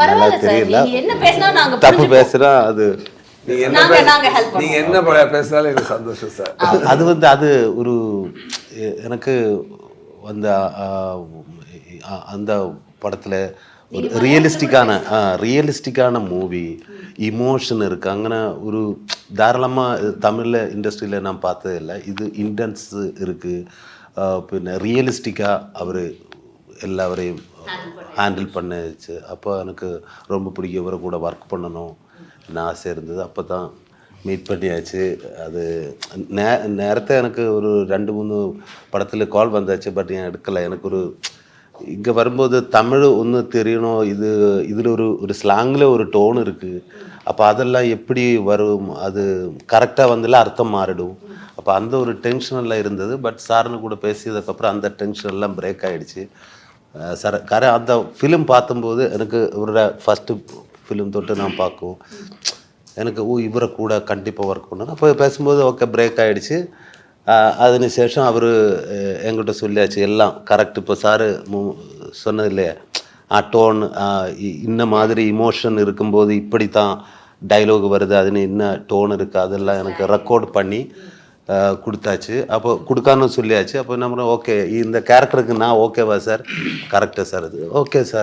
நல்லா தெரியல, என்ன பேசினா நாங்க தப்பு பேசுனா அது நீங்க என்ன பேசினாலும் எனக்கு சந்தோஷம் சார். அது வந்து அது ஒரு எனக்கு அந்த அந்த படத்தில் ஒரு ரியலிஸ்டிக்கான மூவி, இமோஷன் இருக்குது. அங்கே ஒரு தாராளமாக தமிழில் இண்டஸ்ட்ரியில் நான் பார்த்தது இல்லை. இது இன்டென்ஸ் இருக்குது, பின்ன ரியலிஸ்டிக்காக அவர் எல்லாவரையும் ஹேண்டில் பண்ணிச்சு. அப்போ எனக்கு ரொம்ப பிடிக்கும், இவரை கூட ஒர்க் பண்ணணும் ஆசை இருந்தது. அப்போ தான் மீட் பண்ணியாச்சு. அது நேரத்தை எனக்கு ஒரு 2-3 படத்தில் கால் வந்தாச்சு, பட் ஏன் எடுக்கலை. எனக்கு ஒரு இங்கே வரும்போது தமிழ் ஒன்று தெரியணும், இதில் ஒரு ஸ்லாங்கில் ஒரு டோன் இருக்குது. அப்போ அதெல்லாம் எப்படி வரும், அது கரெக்டாக வந்தால அர்த்தம் மாறிடும். அப்போ அந்த ஒரு டென்ஷனெல்லாம் இருந்தது. பட் சார்னு கூட பேசியதுக்கப்புறம் அந்த டென்ஷன்லாம் பிரேக் ஆகிடுச்சு. சார் அந்த ஃபிலிம் பார்க்கும்போது எனக்கு ஒரு ஃபஸ்ட்டு ஃபிலிம் தொட்டு நான் பார்க்கும் எனக்கு இவரை கூட கண்டிப்பாக ஒர்க் பண்ணணும். அப்போ பேசும்போது ஓகே பிரேக் ஆகிடுச்சு. அதுக்கு சேஷம் அவர் என்கிட்ட சொல்லியாச்சு எல்லாம் கரெக்ட். இப்போ சாரு சொன்னது இல்லையா, டோன் இந்த மாதிரி இமோஷன் இருக்கும்போது இப்படி தான் டைலாக் வருது, அதுன்னு என்ன டோன் இருக்குது, அதெல்லாம் எனக்கு ரெக்கார்ட் பண்ணி கொடுத்தாச்சு. அப்போ கொடுக்கான்னு சொல்லியாச்சு. அப்போ நம்ம ஓகே இந்த கேரக்டருக்கு நான் ஓகேவா சார், கரெக்டாக சார், அது ஓகே சார்.